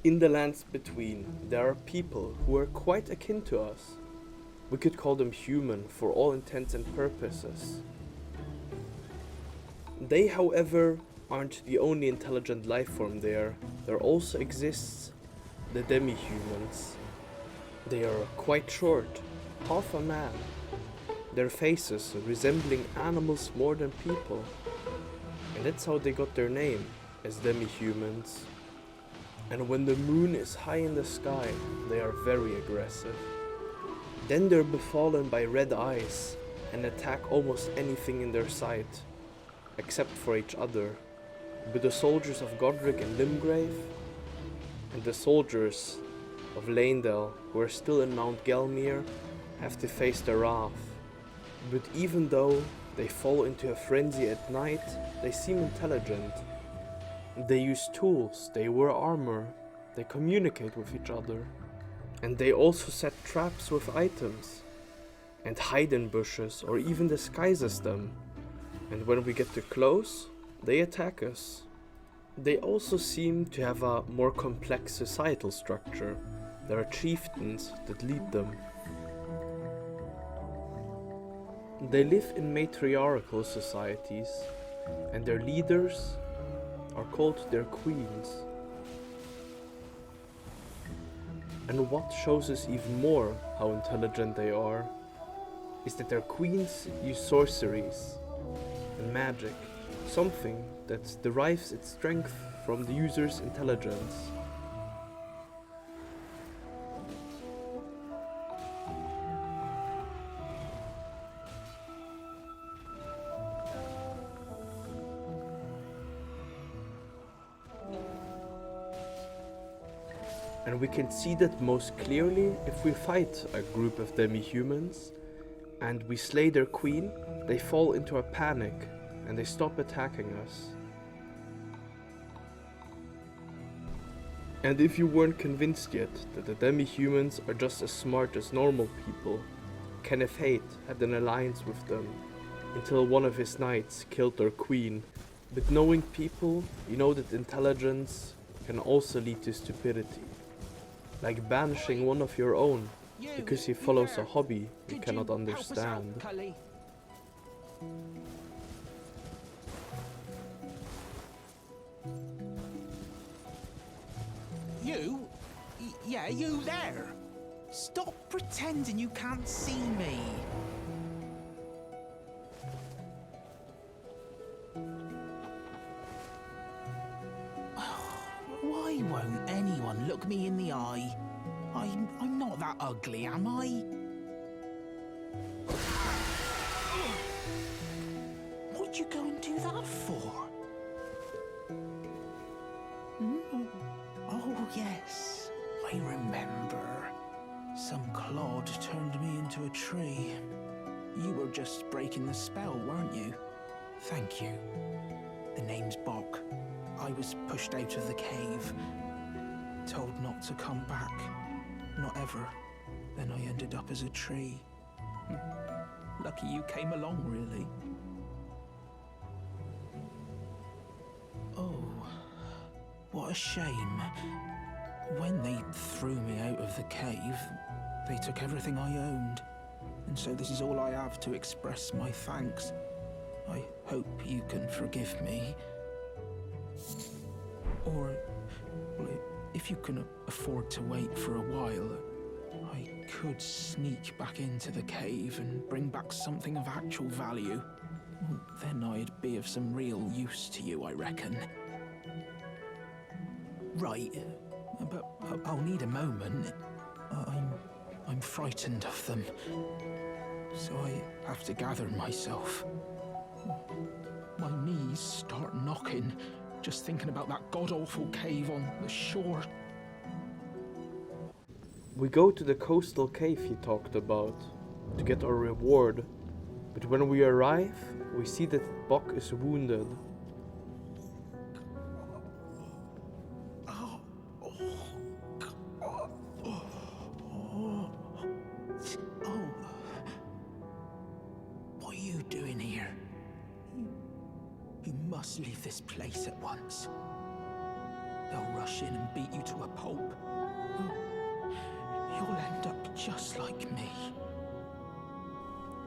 In the lands between, there are people who are quite akin to us. We could call them human for all intents and purposes. They, however, aren't the only intelligent life form there. There also exists the Demi-humans. They are quite short, half a man. Their faces resembling animals more than people. And that's how they got their name, as Demi-humans. And when the moon is high in the sky, they are very aggressive. Then they're befallen by red eyes and attack almost anything in their sight, except for each other. But the soldiers of Godric and Limgrave, and the soldiers of Leyndell, who are still in Mount Gelmir, have to face their wrath. But even though they fall into a frenzy at night, they seem intelligent. They use tools, they wear armor, they communicate with each other. And they also set traps with items, and hide in bushes or even disguises them. And when we get too close, they attack us. They also seem to have a more complex societal structure. There are chieftains that lead them. They live in matriarchal societies, and their leaders are called their queens. And what shows us even more how intelligent they are is that their queens use sorceries and magic, something that derives its strength from the user's intelligence. And we can see that most clearly if we fight a group of demi-humans and we slay their queen, they fall into a panic and they stop attacking us. And if you weren't convinced yet that the demi-humans are just as smart as normal people, Kenneth Haight had an alliance with them until one of his knights killed their queen. But knowing people, you know that intelligence can also lead to stupidity. Like banishing one of your own because he follows a hobby you cannot understand. You? Yeah, you there? Stop pretending you can't see me. Why won't anyone look me in the eye? I'm not that ugly, am I? What'd you go and do that for? Oh, yes, I remember. Some clod turned me into a tree. You were just breaking the spell, weren't you? Thank you. The name's Bok. I was pushed out of the cave, told not to come back, not ever. Then I ended up as a tree. Lucky you came along, really. Oh, what a shame. When they threw me out of the cave, they took everything I owned. And so this is all I have to express my thanks. I hope you can forgive me. Or, well, if you can afford to wait for a while, I could sneak back into the cave and bring back something of actual value. Then I'd be of some real use to you, I reckon. Right, but I'll need a moment. I'm frightened of them, so I have to gather myself. My knees start knocking, just thinking about that god-awful cave on the shore. We go to the coastal cave he talked about to get our reward, but when we arrive, we see that Bok is wounded. What are you doing here? You must leave this place at once. They'll rush in and beat you to a pulp. Oh, you'll end up just like me.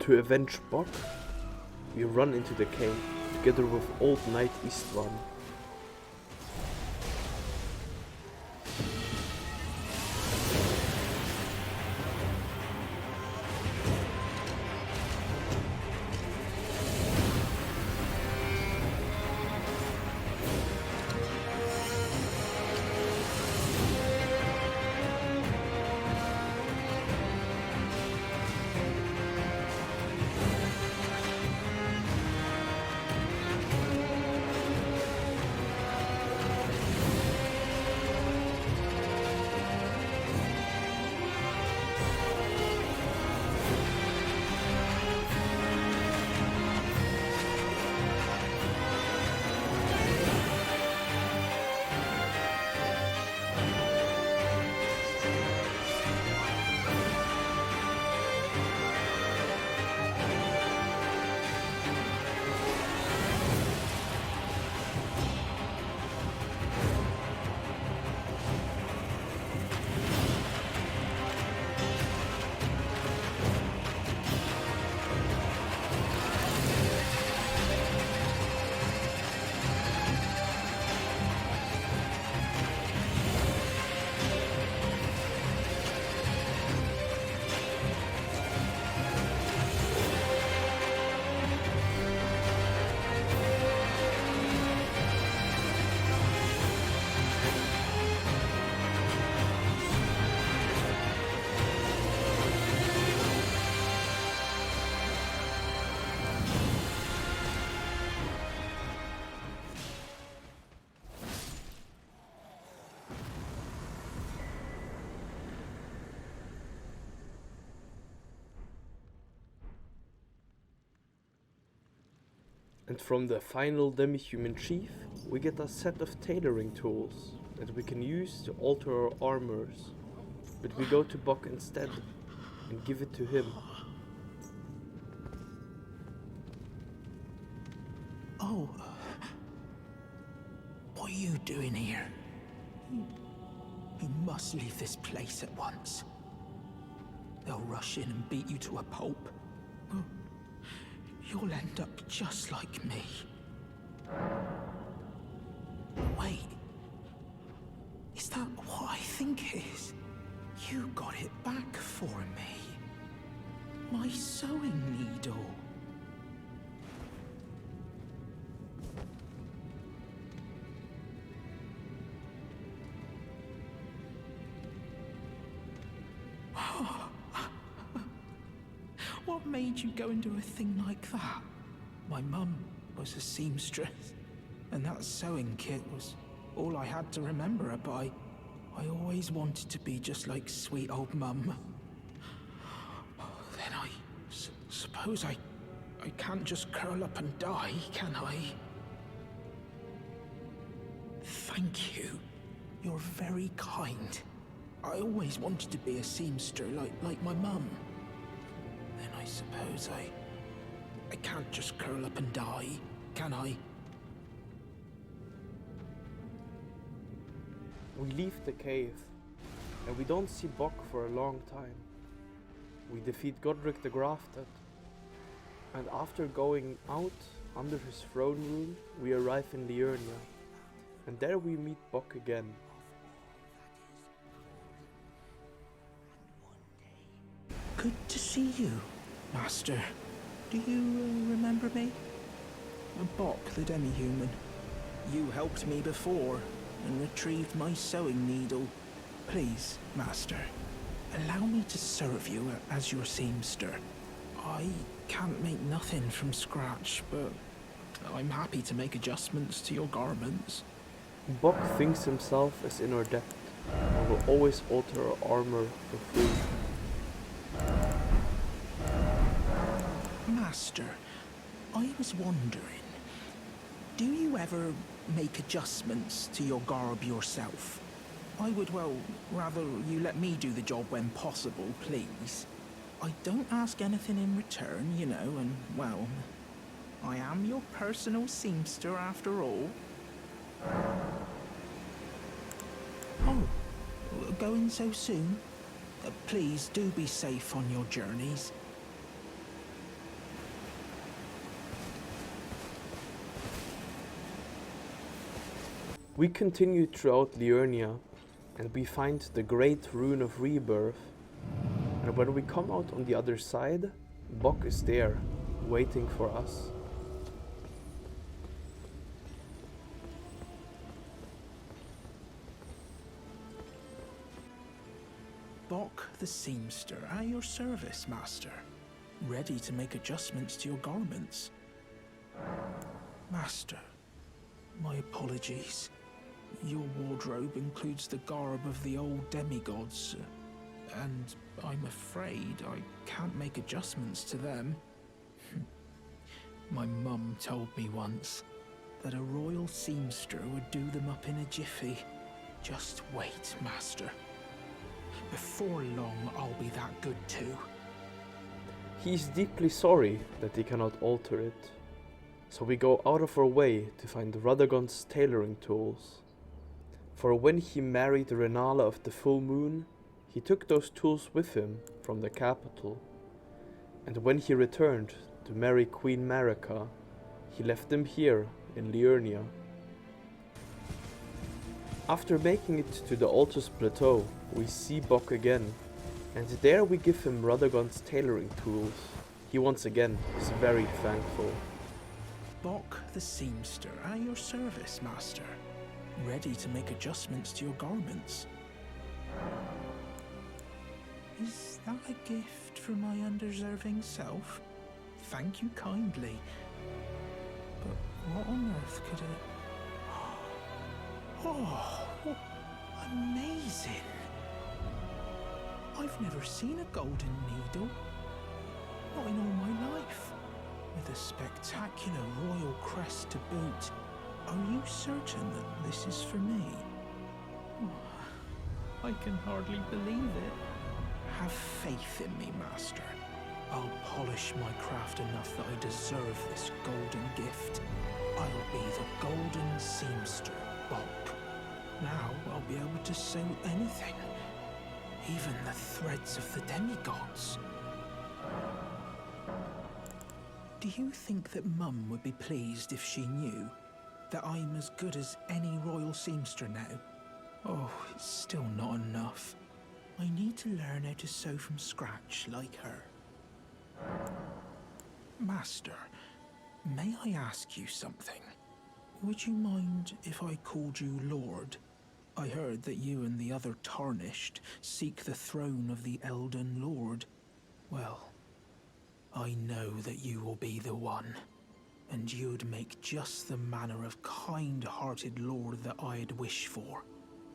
To avenge Buck, we run into the cave together with Old Knight Istvan. And from the final Demi-human chief, we get a set of tailoring tools that we can use to alter our armors. But we go to Buck instead and give it to him. Oh, what are you doing here? You must leave this place at once. They'll rush in and beat you to a pulp. Oh, you'll end up just like me. Wait, is that what I think it is? You got it back for me. My sewing needle. What made you go and do a thing like that? My mum was a seamstress, and that sewing kit was all I had to remember her by. I always wanted to be just like sweet old mum. Then I suppose I can't just curl up and die, can I? Thank you. You're very kind. I always wanted to be a seamster like my mum. Then I suppose I can't just curl up and die, can I? We leave the cave, and we don't see Buck for a long time. We defeat Godric the Grafted, and after going out under his throne room, we arrive in Liurnia, and there we meet Buck again. Good to see you, Master. Do you remember me? Bok, the Demi-human. You helped me before and retrieved my sewing needle. Please, Master, allow me to serve you as your seamster. I can't make nothing from scratch, but I'm happy to make adjustments to your garments. Buck thinks himself as in our debt, and will always alter our armor for free. Master, I was wondering, do you ever make adjustments to your garb yourself? I would, well, rather you let me do the job when possible, please. I don't ask anything in return, you know, and, well, I am your personal seamster after all. Going so soon? Please do be safe on your journeys. We continue throughout Liurnia, and we find the Great Rune of Rebirth. And when we come out on the other side, Bock is there, waiting for us. Bock the Seamster, at your service, master. Ready to make adjustments to your garments. Master, my apologies. Your wardrobe includes the garb of the old demigods, and I'm afraid I can't make adjustments to them. My mum told me once that a royal seamster would do them up in a jiffy. Just wait, master. Before long, I'll be that good too. He's deeply sorry that he cannot alter it, so we go out of our way to find Radagon's tailoring tools. For when he married Renala of the Full Moon, he took those tools with him from the capital, and when he returned to marry Queen Marika, he left them here in Liurnia. After making it to the Altus Plateau, we see Bock again, and there we give him Radagon's tailoring tools. He once again is very thankful. Bock the Seamster, at your service, master. Ready to make adjustments to your garments. Is that a gift for my undeserving self? Thank you kindly. But what on earth could it... Oh, amazing! I've never seen a golden needle. Not in all my life. With a spectacular royal crest to boot. Are you certain that this is for me? Oh, I can hardly believe it. Have faith in me, master. I'll polish my craft enough that I deserve this golden gift. I'll be the golden seamster, Bock. Now I'll be able to sew anything. Even the threads of the demigods. Do you think that Mum would be pleased if she knew that I'm as good as any royal seamster now? Oh, it's still not enough. I need to learn how to sew from scratch like her. Master, may I ask you something? Would you mind if I called you Lord? I heard that you and the other Tarnished seek the throne of the Elden Lord. Well, I know that you will be the one, and you'd make just the manner of kind-hearted lord that I'd wish for.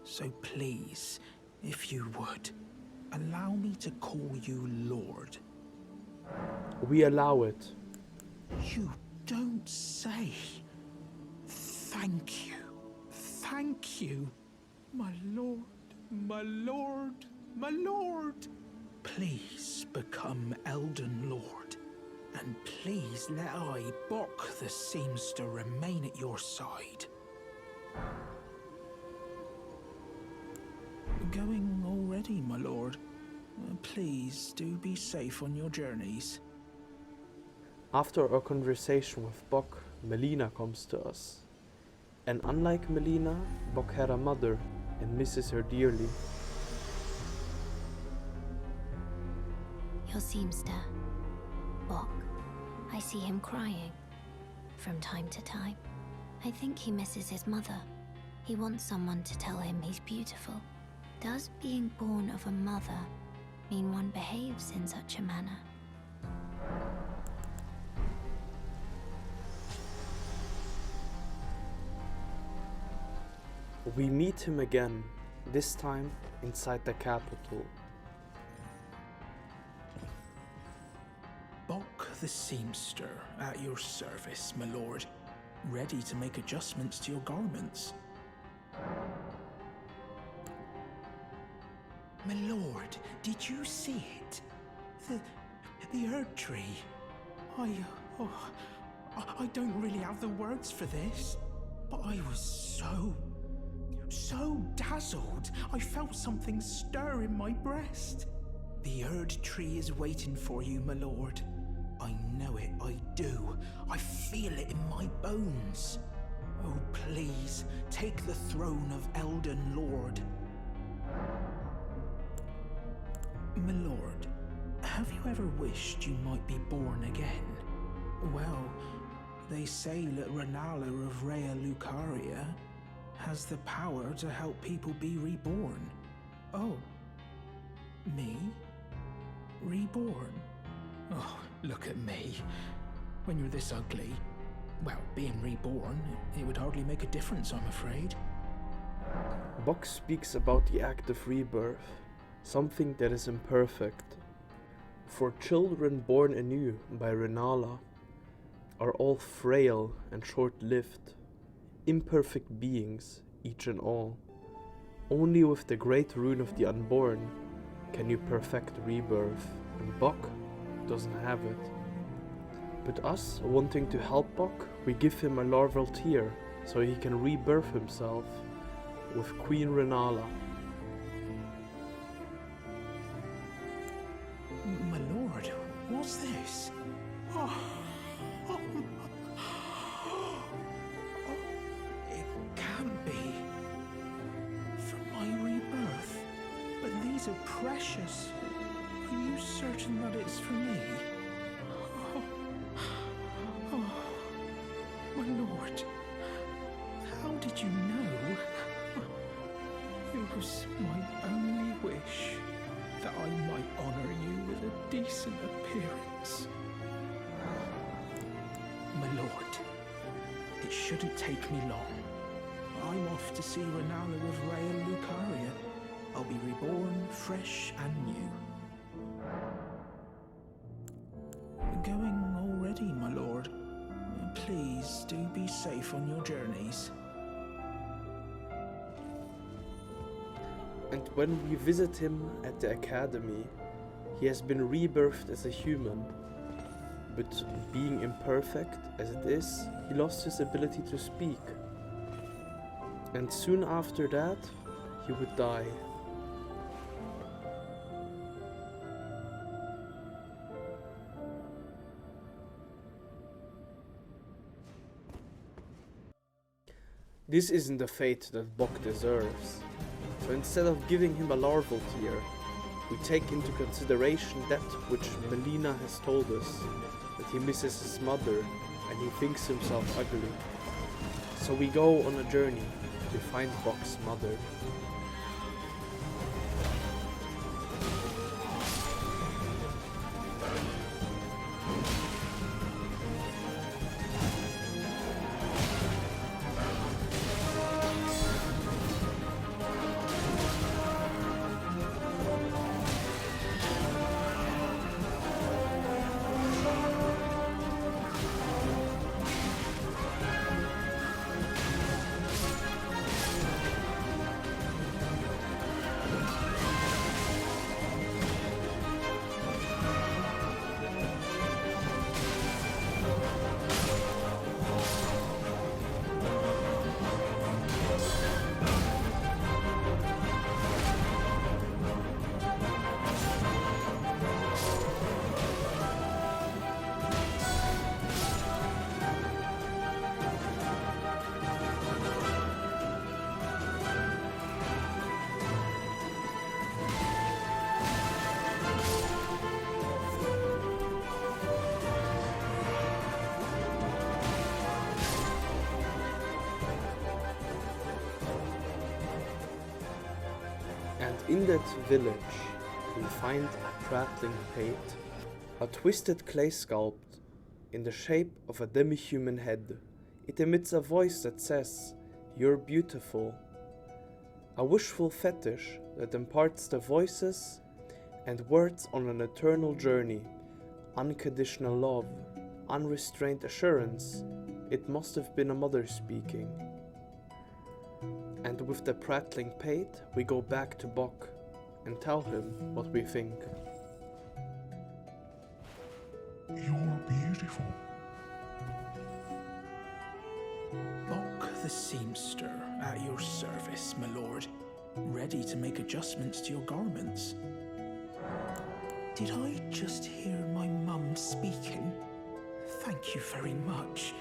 So please, if you would, allow me to call you Lord. We allow it. You don't say. Thank you. Thank you. My lord, my lord, my lord. Please become Elden Lord. And please let I, Bock the Seamster, remain at your side. Going already, my lord. Please do be safe on your journeys. After our conversation with Bock, Melina comes to us. And unlike Melina, Bock had a mother and misses her dearly. Your seamster, Bock. I see him crying from time to time. I think he misses his mother. He wants someone to tell him he's beautiful. Does being born of a mother mean one behaves in such a manner? We meet him again, this time inside the capital. Bock the Seamster, at your service, my lord. Ready to make adjustments to your garments. My lord, did you see it? The Erd Tree. I don't really have the words for this, but I was So dazzled, I felt something stir in my breast. The Erd tree is waiting for you, my lord. I know it, I do. I feel it in my bones. Oh, please, take the throne of Elden Lord. My lord, have you ever wished you might be born again? Well, they say that Renala of Rea Lucaria has the power to help people be reborn. Oh, me? Reborn? Oh, look at me. When you're this ugly, well, being reborn, it would hardly make a difference, I'm afraid. Bock speaks about the act of rebirth, something that is imperfect. For children born anew by Renala are all frail and short-lived, imperfect beings, each and all. Only with the great rune of the unborn can you perfect rebirth, and Bock doesn't have it. But us, wanting to help Bock, we give him a larval tear, so he can rebirth himself with Queen Renala. My lord, what's this? It can't be. For my rebirth. But these are precious. Are you certain that it's for me? My lord, how did you know? It was my only wish that I might honor you with a decent appearance. My lord, it shouldn't take me long. I'm off to see Renala of Rea Lucaria. I'll be reborn, fresh and new. Going already, my lord. Please do be safe on your journeys. And when we visit him at the academy, he has been rebirthed as a human. But being imperfect as it is, he lost his ability to speak. And soon after that, he would die. This isn't the fate that Bock deserves. So instead of giving him a larval tear, we take into consideration that which Melina has told us, that he misses his mother and he thinks himself ugly. So we go on a journey to find Bock's mother. And in that village, we find a prattling pate, a twisted clay sculpt in the shape of a demi-human head. It emits a voice that says, "You're beautiful." A wishful fetish that imparts the voices and words on an eternal journey, unconditional love, unrestrained assurance. It must have been a mother speaking. And with the prattling pate, we go back to Bock and tell him what we think. You're beautiful. Bock the Seamster, At your service, my lord. Ready to make adjustments to your garments. Did I just hear my mum speaking? Thank you very much.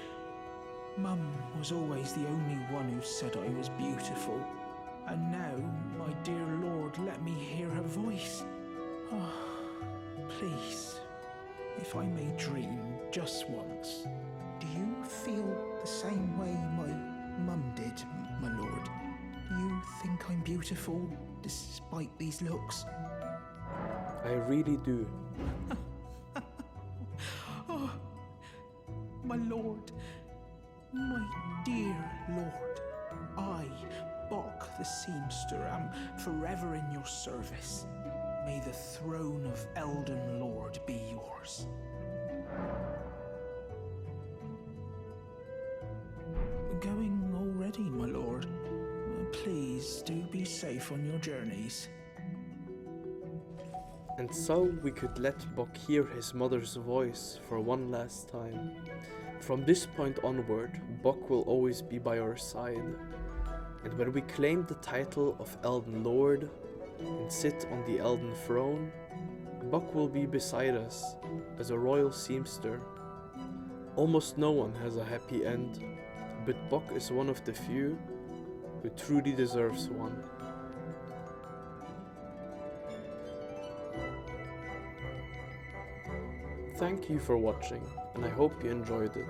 Mum was always the only one who said I was beautiful. And now, my dear lord, let me hear her voice. Ah, please, if I may dream just once, do you feel the same way my mum did, my lord? Do you think I'm beautiful, despite these looks? I really do. Oh, my lord, my dear lord, I, Bok the Seamster, am forever in your service. May the throne of Elden Lord be yours. Going already, my lord. Please do be safe on your journeys. And so we could let Bok hear his mother's voice for one last time. From this point onward, Bok will always be by our side. And when we claim the title of Elden Lord and sit on the Elden throne, Bok will be beside us as a royal seamster. Almost no one has a happy end, but Bok is one of the few who truly deserves one. Thank you for watching, and I hope you enjoyed it.